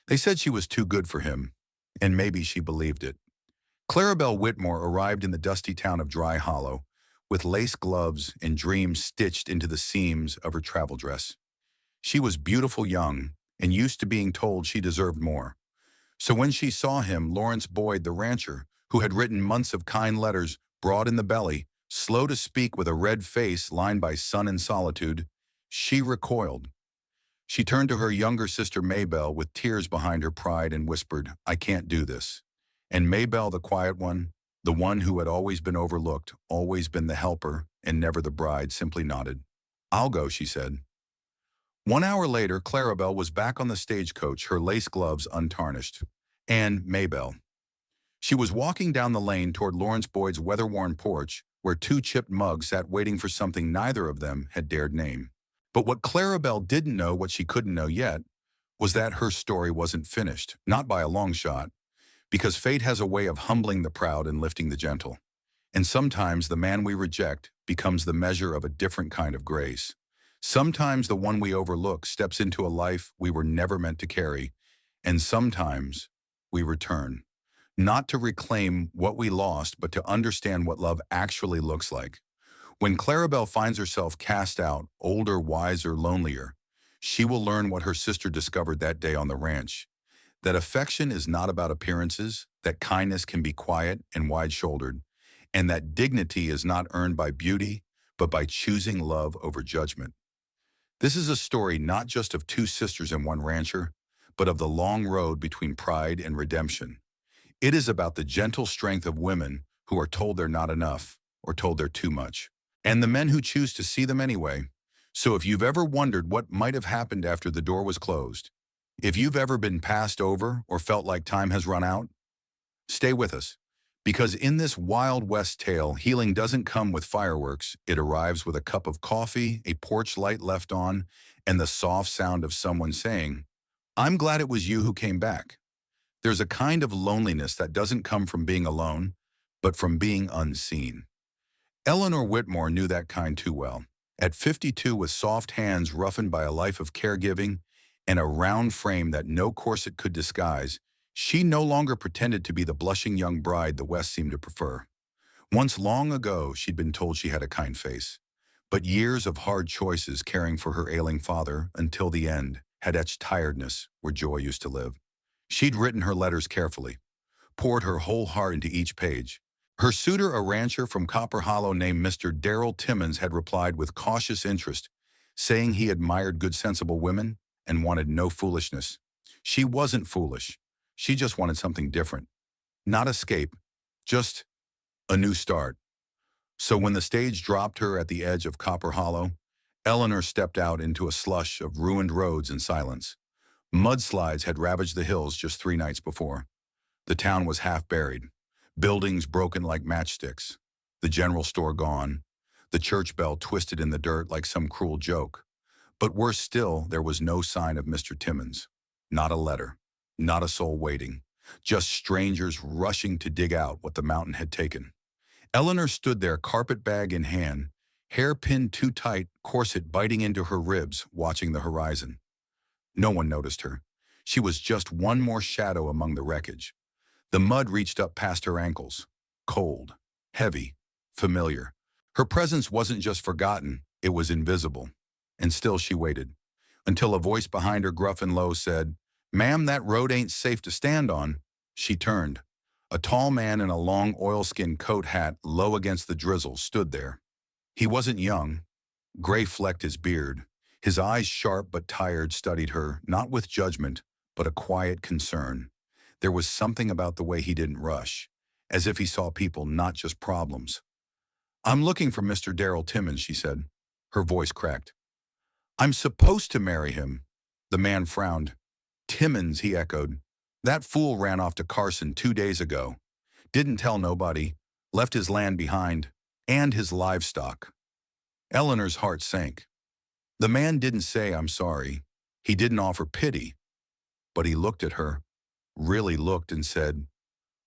They said she was too good for him, and maybe she believed it. Clarabelle Whitmore arrived in the dusty town of Dry Hollow with lace gloves and dreams stitched into the seams of her travel dress. She was beautiful young and used to being told she deserved more. So when she saw him, Lawrence Boyd, the rancher, who had written months of kind letters, broad in the belly, slow to speak with a red face lined by sun and solitude, she recoiled. She turned to her younger sister Maybelle with tears behind her pride and whispered, "I can't do this." And Maybelle, the quiet one, the one who had always been overlooked, always been the helper, and never the bride, simply nodded. "I'll go," she said. 1 hour later, Clarabelle was back on the stagecoach, her lace gloves untarnished. And Maybelle. She was walking down the lane toward Lawrence Boyd's weather-worn porch, where two chipped mugs sat waiting for something neither of them had dared name. But what Clarabelle didn't know, what she couldn't know yet, was that her story wasn't finished, not by a long shot, because fate has a way of humbling the proud and lifting the gentle. And sometimes the man we reject becomes the measure of a different kind of grace. Sometimes the one we overlook steps into a life we were never meant to carry, and sometimes we return, not to reclaim what we lost, but to understand what love actually looks like. When Clarabelle finds herself cast out, older, wiser, lonelier, she will learn what her sister discovered that day on the ranch, that affection is not about appearances, that kindness can be quiet and wide-shouldered, and that dignity is not earned by beauty, but by choosing love over judgment. This is a story not just of two sisters and one rancher, but of the long road between pride and redemption. It is about the gentle strength of women who are told they're not enough or told they're too much, and the men who choose to see them anyway. So if you've ever wondered what might have happened after the door was closed, if you've ever been passed over or felt like time has run out, stay with us. Because in this Wild West tale, healing doesn't come with fireworks. It arrives with a cup of coffee, a porch light left on, and the soft sound of someone saying, "I'm glad it was you who came back." There's a kind of loneliness that doesn't come from being alone, but from being unseen. Eleanor Whitmore knew that kind too well. At 52, with soft hands roughened by a life of caregiving and a round frame that no corset could disguise, she no longer pretended to be the blushing young bride the West seemed to prefer. Once long ago, she'd been told she had a kind face, but years of hard choices caring for her ailing father until the end had etched tiredness where joy used to live. She'd written her letters carefully, poured her whole heart into each page. Her suitor, a rancher from Copper Hollow named Mr. Darrell Timmons, had replied with cautious interest, saying he admired good, sensible women and wanted no foolishness. She wasn't foolish. She just wanted something different. Not escape, just a new start. So when the stage dropped her at the edge of Copper Hollow, Eleanor stepped out into a slush of ruined roads in silence. Mudslides had ravaged the hills just 3 nights before. The town was half buried, buildings broken like matchsticks, the general store gone, the church bell twisted in the dirt like some cruel joke. But worse still, there was no sign of Mr. Timmons. Not a letter, not a soul waiting, just strangers rushing to dig out what the mountain had taken. Eleanor stood there, carpet bag in hand, hair pinned too tight, corset biting into her ribs, watching the horizon. No one noticed her. She was just one more shadow among the wreckage. The mud reached up past her ankles. Cold, heavy, familiar. Her presence wasn't just forgotten, it was invisible. And still she waited, until a voice behind her, gruff and low, said, "Ma'am, that road ain't safe to stand on." She turned. A tall man in a long oilskin coat hat, low against the drizzle, stood there. He wasn't young. Gray flecked his beard. His eyes, sharp but tired, studied her, not with judgment, but a quiet concern. There was something about the way he didn't rush, as if he saw people, not just problems. "I'm looking for Mr. Darrell Timmons," she said. Her voice cracked. "I'm supposed to marry him." The man frowned. "Timmons," he echoed. "That fool ran off to Carson 2 days ago. Didn't tell nobody. Left his land behind. And his livestock." Eleanor's heart sank. The man didn't say, "I'm sorry." He didn't offer pity. But he looked at her, really looked, and said,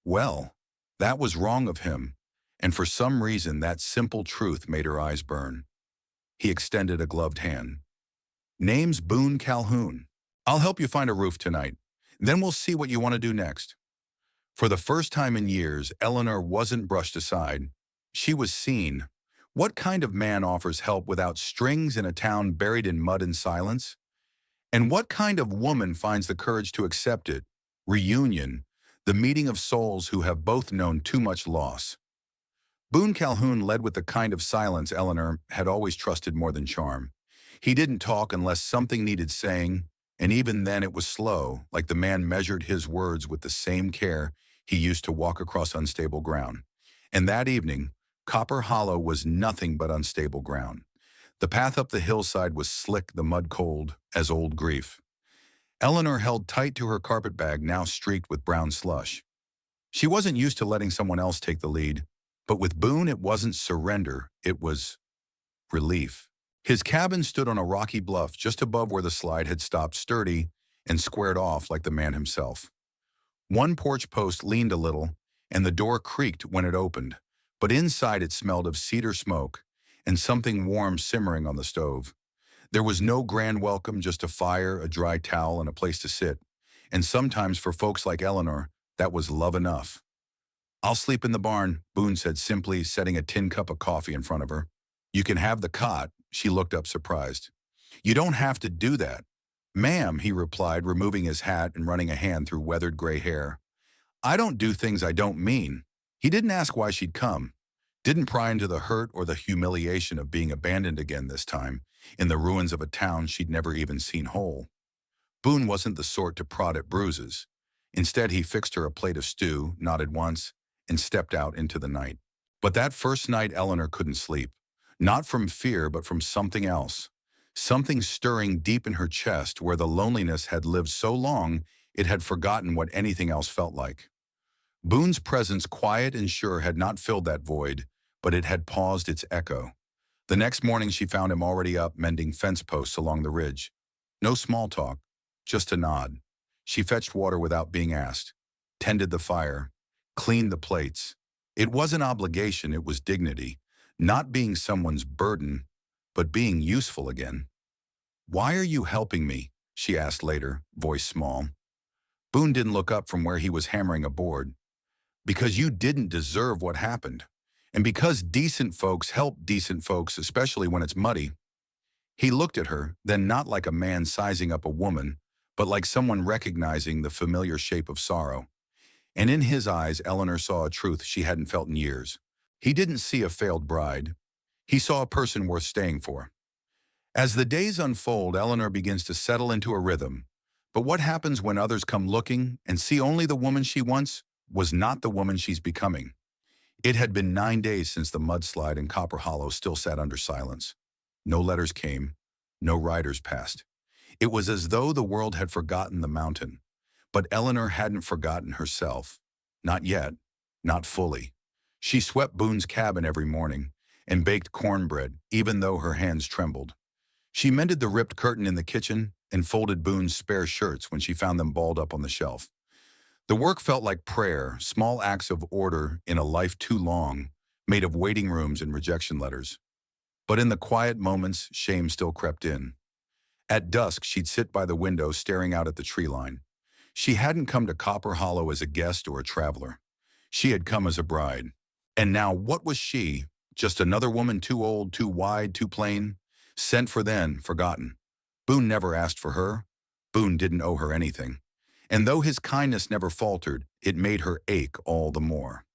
"Well, that was wrong of him." And for some reason, that simple truth made her eyes burn. He extended a gloved hand. "Name's Boone Calhoun. I'll help you find a roof tonight." Then we'll see what you want to do next." For the first time in years, Eleanor wasn't brushed aside. She was seen. What kind of man offers help without strings in a town buried in mud and silence? And what kind of woman finds the courage to accept it? Reunion, the meeting of souls who have both known too much loss. Boone Calhoun led with the kind of silence Eleanor had always trusted more than charm. He didn't talk unless something needed saying, and even then it was slow, like the man measured his words with the same care he used to walk across unstable ground. And that evening, Copper Hollow was nothing but unstable ground. The path up the hillside was slick, the mud cold as old grief. Eleanor held tight to her carpet bag, now streaked with brown slush. She wasn't used to letting someone else take the lead, but with Boone it wasn't surrender, it was relief. His cabin stood on a rocky bluff just above where the slide had stopped, sturdy and squared off like the man himself. One porch post leaned a little, and the door creaked when it opened, but inside it smelled of cedar smoke and something warm simmering on the stove. There was no grand welcome, just a fire, a dry towel, and a place to sit. And sometimes for folks like Eleanor, that was love enough. "I'll sleep in the barn," Boone said simply, setting a tin cup of coffee in front of her. "You can have the cot." She looked up surprised. "You don't have to do that." "Ma'am," he replied, removing his hat and running a hand through weathered gray hair. "I don't do things I don't mean." He didn't ask why she'd come. Didn't pry into the hurt or the humiliation of being abandoned again this time, in the ruins of a town she'd never even seen whole. Boone wasn't the sort to prod at bruises. Instead, he fixed her a plate of stew, nodded once, and stepped out into the night. But that first night, Eleanor couldn't sleep. Not from fear, but from something else. Something stirring deep in her chest where the loneliness had lived so long it had forgotten what anything else felt like. Boone's presence, quiet and sure, had not filled that void, but it had paused its echo. The next morning she found him already up, mending fence posts along the ridge. No small talk, just a nod. She fetched water without being asked, tended the fire, cleaned the plates. It wasn't obligation, it was dignity. Not being someone's burden, but being useful again. "Why are you helping me?" she asked later, voice small. Boone didn't look up from where he was hammering a board. "Because you didn't deserve what happened. And because decent folks help decent folks, especially when it's muddy." He looked at her, then not like a man sizing up a woman, but like someone recognizing the familiar shape of sorrow. And in his eyes, Eleanor saw a truth she hadn't felt in years. He didn't see a failed bride. He saw a person worth staying for. As the days unfold, Eleanor begins to settle into a rhythm. But what happens when others come looking and see only the woman she once was not the woman she's becoming? It had been 9 days since the mudslide, and Copper Hollow still sat under silence. No letters came. No riders passed. It was as though the world had forgotten the mountain. But Eleanor hadn't forgotten herself. Not yet. Not fully. She swept Boone's cabin every morning and baked cornbread, even though her hands trembled. She mended the ripped curtain in the kitchen and folded Boone's spare shirts when she found them balled up on the shelf. The work felt like prayer, small acts of order in a life too long, made of waiting rooms and rejection letters. But in the quiet moments, shame still crept in. At dusk, she'd sit by the window staring out at the tree line. She hadn't come to Copper Hollow as a guest or a traveler. She had come as a bride. And now what was she? Just another woman, too old, too wide, too plain? Sent for then, forgotten. Boone never asked for her. Boone didn't owe her anything. And though his kindness never faltered, it made her ache all the more.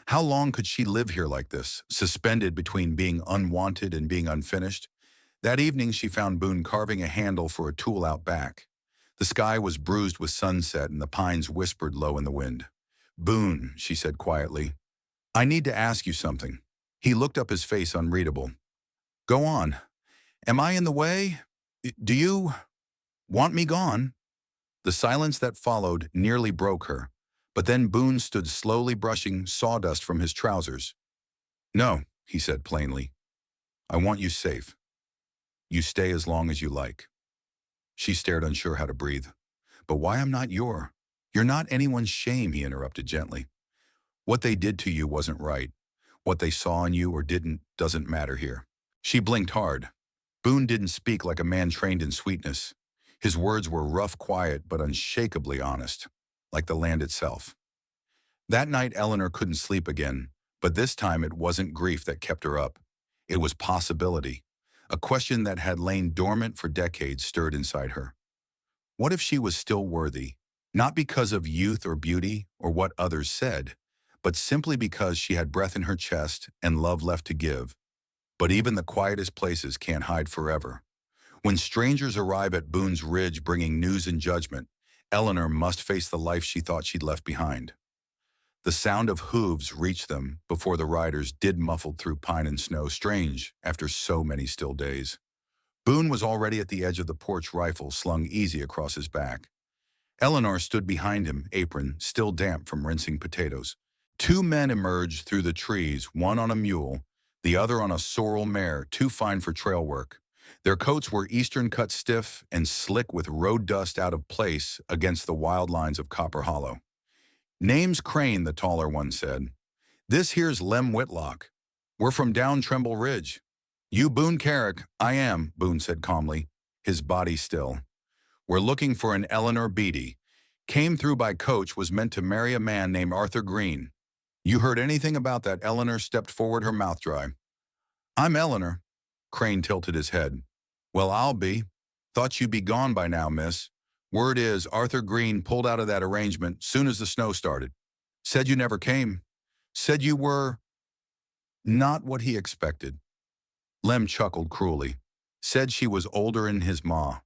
How long could she live here like this, suspended between being unwanted and being unfinished? That evening she found Boone carving a handle for a tool out back. The sky was bruised with sunset and the pines whispered low in the wind. "Boone," she said quietly, "I need to ask you something." He looked up, his face unreadable. "Go on. Am I in the way? Do you want me gone?" The silence that followed nearly broke her, but then Boone stood slowly, brushing sawdust from his trousers. "No," he said plainly. "I want you safe. You stay as long as you like." She stared, unsure how to breathe. "But why I'm not You're not anyone's shame," he interrupted gently. "What they did to you wasn't right. What they saw in you or didn't doesn't matter here." She blinked hard. Boone didn't speak like a man trained in sweetness. His words were rough, quiet, but unshakably honest, like the land itself. That night, Eleanor couldn't sleep again, but this time it wasn't grief that kept her up. It was possibility. A question that had lain dormant for decades stirred inside her. What if she was still worthy? Not because of youth or beauty or what others said, but simply because she had breath in her chest and love left to give. But even the quietest places can't hide forever. When strangers arrive at Boone's Ridge bringing news and judgment, Eleanor must face the life she thought she'd left behind. The sound of hooves reached them before the riders did, muffled through pine and snow, strange after so many still days. Boone was already at the edge of the porch, rifle slung easy across his back. Eleanor stood behind him, apron still damp from rinsing potatoes. Two men emerged through the trees, one on a mule, the other on a sorrel mare, too fine for trail work. Their coats were Eastern cut, stiff and slick with road dust out of place against the wild lines of Copper Hollow. "Name's Crane," the taller one said. "This here's Lem Whitlock. We're from down Tremble Ridge." "You Boone Carrick?" "I am," Boone said calmly, his body still. "We're looking for an Eleanor Beatty. Came through by coach, was meant to marry a man named Arthur Green." "You heard anything about that?" Eleanor stepped forward, her mouth dry. "I'm Eleanor." Crane tilted his head. "Well, I'll be. Thought you'd be gone by now, miss. Word is, Arthur Green pulled out of that arrangement soon as the snow started. Said you never came. Said you were—" Not what he expected. Lem chuckled cruelly. Said she was older than his ma.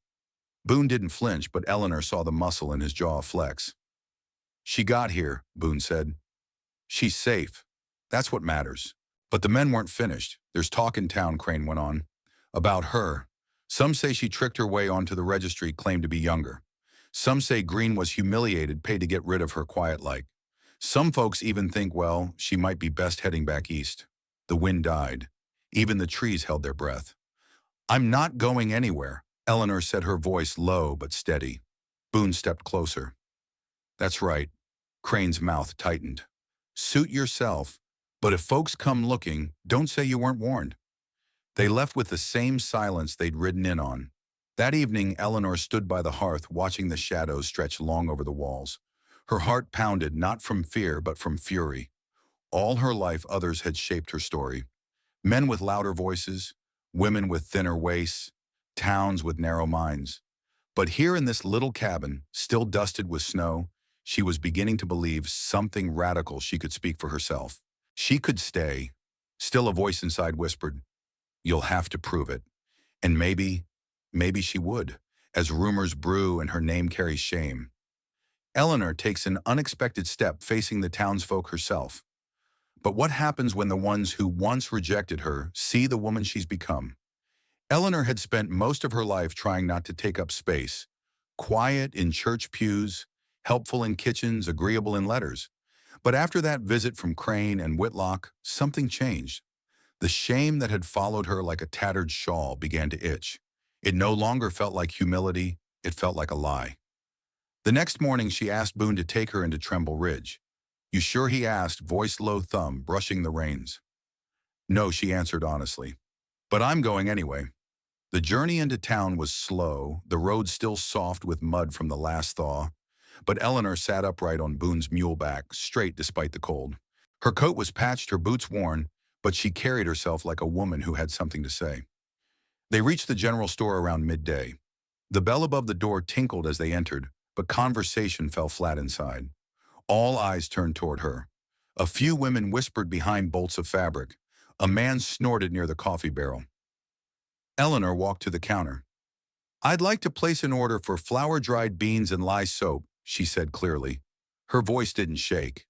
Boone didn't flinch, but Eleanor saw the muscle in his jaw flex. "She got here," Boone said. "She's safe. That's what matters." "But the men weren't finished. There's talk in town," Crane went on. "About her. Some say she tricked her way onto the registry, claimed to be younger. Some say Green was humiliated, paid to get rid of her quiet-like. Some folks even think, well, she might be best heading back east." The wind died. Even the trees held their breath. "I'm not going anywhere," Eleanor said, her voice low but steady. Boone stepped closer. "That's right." Crane's mouth tightened. "Suit yourself, but if folks come looking, don't say you weren't warned." They left with the same silence they'd ridden in on. That evening, Eleanor stood by the hearth, watching the shadows stretch long over the walls. Her heart pounded, not from fear, but from fury. All her life, others had shaped her story. Men with louder voices, women with thinner waists, towns with narrow minds. But here in this little cabin, still dusted with snow, she was beginning to believe something radical. She could speak for herself. She could stay. Still a voice inside whispered, "You'll have to prove it." And maybe she would, as rumors brew and her name carries shame. Eleanor takes an unexpected step, facing the townsfolk herself. But what happens when the ones who once rejected her see the woman she's become? Eleanor had spent most of her life trying not to take up space, quiet in church pews, helpful in kitchens, agreeable in letters. But after that visit from Crane and Whitlock, something changed. The shame that had followed her like a tattered shawl began to itch. It no longer felt like humility, it felt like a lie. The next morning, she asked Boone to take her into Tremble Ridge. "You sure?" he asked, voice low thumb, brushing the reins. "No," she answered honestly. "But I'm going anyway." The journey into town was slow, the road still soft with mud from the last thaw. But Eleanor sat upright on Boone's mule back, straight despite the cold. Her coat was patched, her boots worn, but she carried herself like a woman who had something to say. They reached the general store around midday. The bell above the door tinkled as they entered, but conversation fell flat inside. All eyes turned toward her. A few women whispered behind bolts of fabric. A man snorted near the coffee barrel. Eleanor walked to the counter. "I'd like to place an order for flour-dried beans and lye soap," she said clearly. Her voice didn't shake.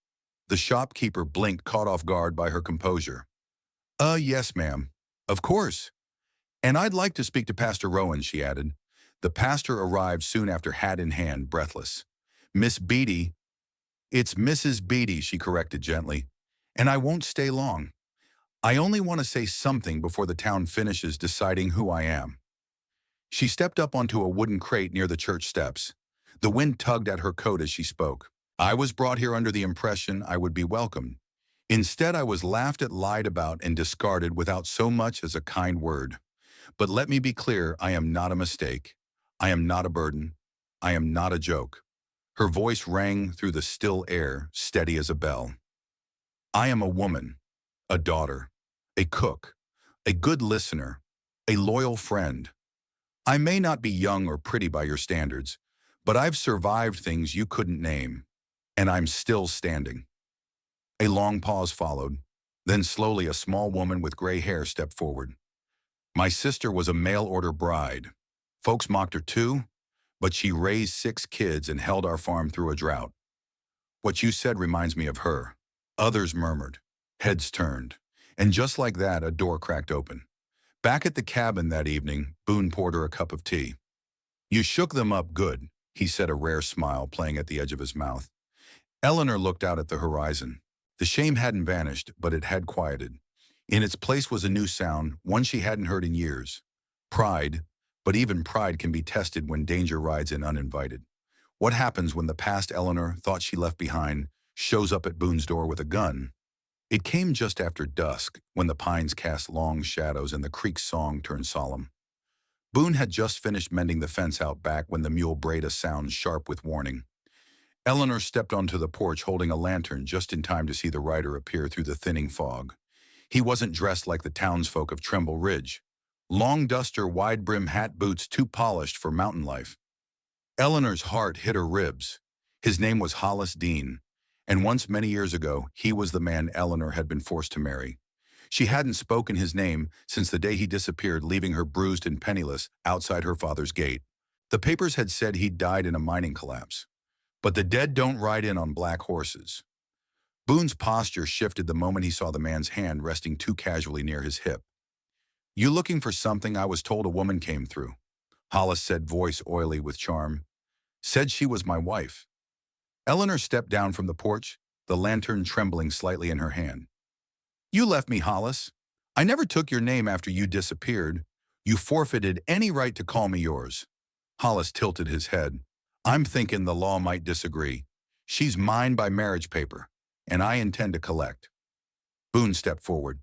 The shopkeeper blinked, caught off guard by her composure. Yes, ma'am. Of course. And I'd like to speak to Pastor Rowan," she added. The pastor arrived soon after, hat in hand, breathless. "Miss Beatty." "It's Mrs. Beatty," she corrected gently. "And I won't stay long. I only want to say something before the town finishes deciding who I am." She stepped up onto a wooden crate near the church steps. The wind tugged at her coat as she spoke. "I was brought here under the impression I would be welcomed. Instead, I was laughed at, lied about, and discarded without so much as a kind word. But let me be clear, I am not a mistake. I am not a burden. I am not a joke. Her voice rang through the still air, steady as a bell. I am a woman, a daughter, a cook, a good listener, a loyal friend. I may not be young or pretty by your standards, but I've survived things you couldn't name, and I'm still standing. A long pause followed. Then slowly a small woman with gray hair stepped forward. My sister was a mail-order bride. Folks mocked her too, but she raised 6 kids and held our farm through a drought. What you said reminds me of her. Others murmured. Heads turned. And just like that, a door cracked open. Back at the cabin that evening, Boone poured her a cup of tea. You shook them up good, he said, a rare smile playing at the edge of his mouth. Eleanor looked out at the horizon. The shame hadn't vanished, but it had quieted. In its place was a new sound, one she hadn't heard in years. Pride, but even pride can be tested when danger rides in uninvited. What happens when the past Eleanor thought she left behind shows up at Boone's door with a gun? It came just after dusk, when the pines cast long shadows and the creek's song turned solemn. Boone had just finished mending the fence out back when the mule brayed a sound sharp with warning. Eleanor stepped onto the porch holding a lantern just in time to see the rider appear through the thinning fog. He wasn't dressed like the townsfolk of Tremble Ridge. Long duster, wide-brim hat, boots too polished for mountain life. Eleanor's heart hit her ribs. His name was Hollis Dean, and once many years ago, he was the man Eleanor had been forced to marry. She hadn't spoken his name since the day he disappeared, leaving her bruised and penniless outside her father's gate. The papers had said he'd died in a mining collapse. But the dead don't ride in on black horses. Boone's posture shifted the moment he saw the man's hand resting too casually near his hip. You looking for something? I was told a woman came through. Hollis said, voice oily with charm. Said she was my wife. Eleanor stepped down from the porch, the lantern trembling slightly in her hand. You left me, Hollis. I never took your name after you disappeared. You forfeited any right to call me yours. Hollis tilted his head. I'm thinking the law might disagree. She's mine by marriage paper, and I intend to collect. Boone stepped forward.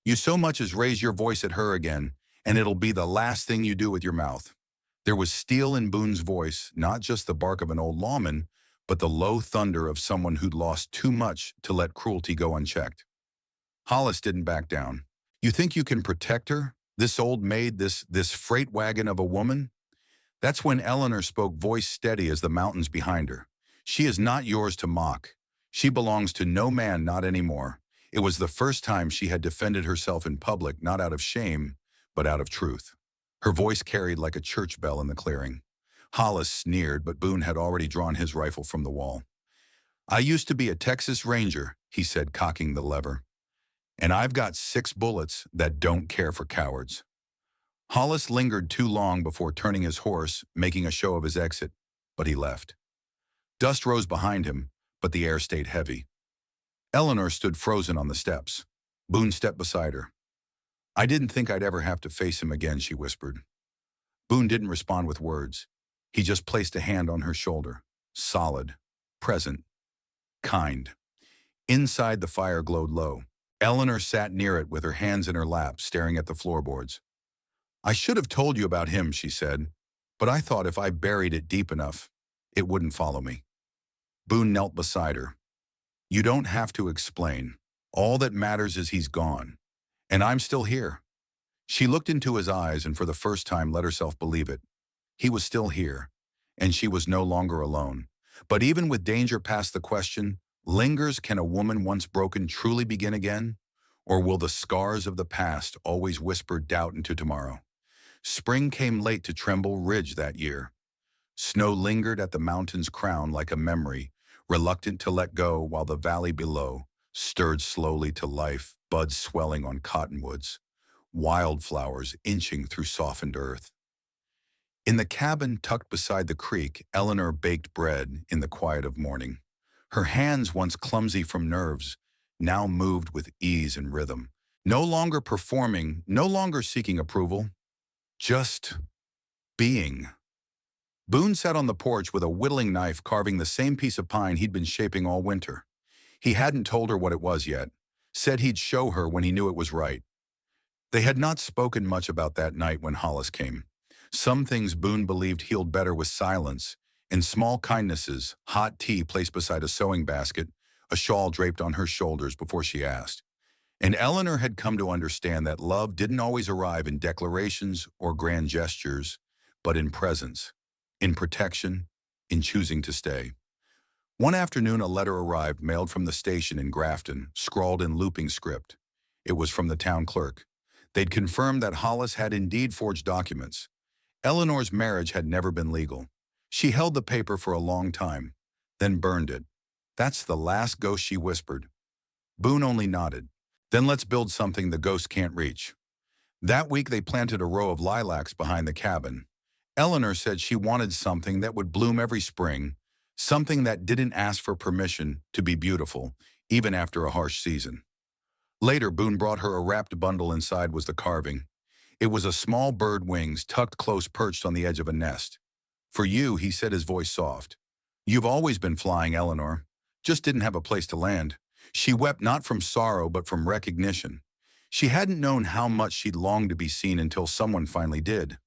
You so much as raise your voice at her again, and it'll be the last thing you do with your mouth. There was steel in Boone's voice, not just the bark of an old lawman, but the low thunder of someone who'd lost too much to let cruelty go unchecked. Hollis didn't back down. You think you can protect her? This old maid, this freight wagon of a woman? That's when Eleanor spoke, voice steady as the mountains behind her. She is not yours to mock. She belongs to no man, not anymore. It was the first time she had defended herself in public, not out of shame, but out of truth. Her voice carried like a church bell in the clearing. Hollis sneered, but Boone had already drawn his rifle from the wall. I used to be a Texas Ranger, he said, cocking the lever. And I've got 6 bullets that don't care for cowards. Hollis lingered too long before turning his horse, making a show of his exit, but he left. Dust rose behind him, but the air stayed heavy. Eleanor stood frozen on the steps. Boone stepped beside her. I didn't think I'd ever have to face him again, she whispered. Boone didn't respond with words. He just placed a hand on her shoulder, solid, present, kind. Inside, the fire glowed low. Eleanor sat near it with her hands in her lap, staring at the floorboards. I should have told you about him, she said, but I thought if I buried it deep enough, it wouldn't follow me. Boone knelt beside her. You don't have to explain. All that matters is he's gone. And I'm still here. She looked into his eyes and for the first time let herself believe it. He was still here, and she was no longer alone. But even with danger past the question, lingers, can a woman once broken truly begin again? Or will the scars of the past always whisper doubt into tomorrow? Spring came late to Tremble Ridge that year. Snow lingered at the mountain's crown like a memory, reluctant to let go, while the valley below stirred slowly to life, buds swelling on cottonwoods, wildflowers inching through softened earth. In the cabin tucked beside the creek, Eleanor baked bread in the quiet of morning. Her hands, once clumsy from nerves, now moved with ease and rhythm. No longer performing, no longer seeking approval, just being. Boone sat on the porch with a whittling knife, carving the same piece of pine he'd been shaping all winter. He hadn't told her what it was yet, said he'd show her when he knew it was right. They had not spoken much about that night when Hollis came. Some things Boone believed healed better with silence, in small kindnesses, hot tea placed beside a sewing basket, a shawl draped on her shoulders before she asked. And Eleanor had come to understand that love didn't always arrive in declarations or grand gestures, but in presence, in protection, in choosing to stay. One afternoon, a letter arrived mailed from the station in Grafton, scrawled in looping script. It was from the town clerk. They'd confirmed that Hollis had indeed forged documents. Eleanor's marriage had never been legal. She held the paper for a long time, then burned it. "That's the last ghost," she whispered. Boone only nodded. "Then let's build something the ghost can't reach." That week they planted a row of lilacs behind the cabin. Eleanor said she wanted something that would bloom every spring, something that didn't ask for permission to be beautiful, even after a harsh season. Later, Boone brought her a wrapped bundle. Inside was the carving. It was a small bird wings tucked close, perched on the edge of a nest. "For you," he said, his voice soft. "You've always been flying, Eleanor. Just didn't have a place to land." She wept, not from sorrow but from recognition. She hadn't known how much she'd longed to be seen until someone finally did.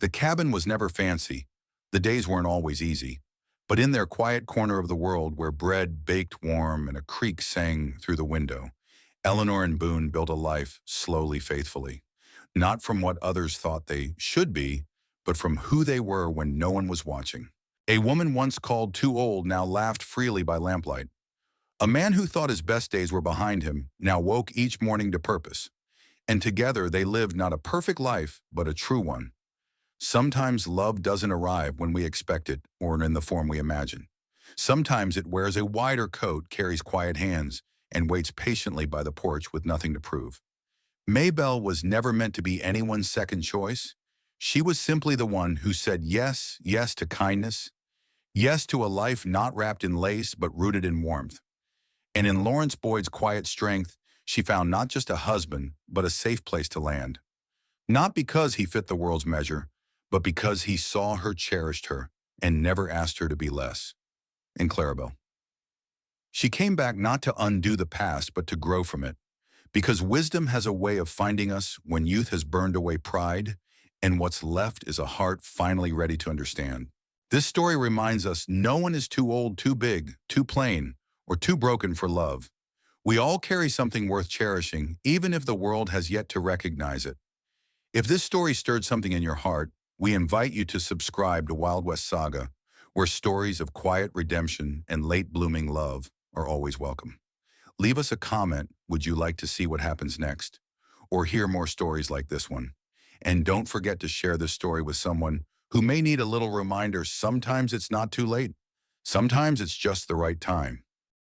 The cabin was never fancy. The days weren't always easy. But in their quiet corner of the world, where bread baked warm and a creek sang through the window, Eleanor and Boone built a life slowly, faithfully. Not from what others thought they should be, but from who they were when no one was watching. A woman once called too old now laughed freely by lamplight. A man who thought his best days were behind him now woke each morning to purpose. And together they lived not a perfect life, but a true one. Sometimes love doesn't arrive when we expect it or in the form we imagine. Sometimes it wears a wider coat, carries quiet hands, and waits patiently by the porch with nothing to prove. Maybelle was never meant to be anyone's second choice. She was simply the one who said yes, yes to kindness, yes to a life not wrapped in lace but rooted in warmth. And in Lawrence Boyd's quiet strength, she found not just a husband, but a safe place to land. Not because he fit the world's measure, but because he saw her, cherished her, and never asked her to be less. And Clarabelle. She came back not to undo the past, but to grow from it. Because wisdom has a way of finding us when youth has burned away pride, and what's left is a heart finally ready to understand. This story reminds us no one is too old, too big, too plain, or too broken for love. We all carry something worth cherishing, even if the world has yet to recognize it. If this story stirred something in your heart, we invite you to subscribe to Wild West Saga, where stories of quiet redemption and late-blooming love are always welcome. Leave us a comment. Would you like to see what happens next? Or hear more stories like this one? And don't forget to share this story with someone who may need a little reminder. Sometimes it's not too late. Sometimes it's just the right time.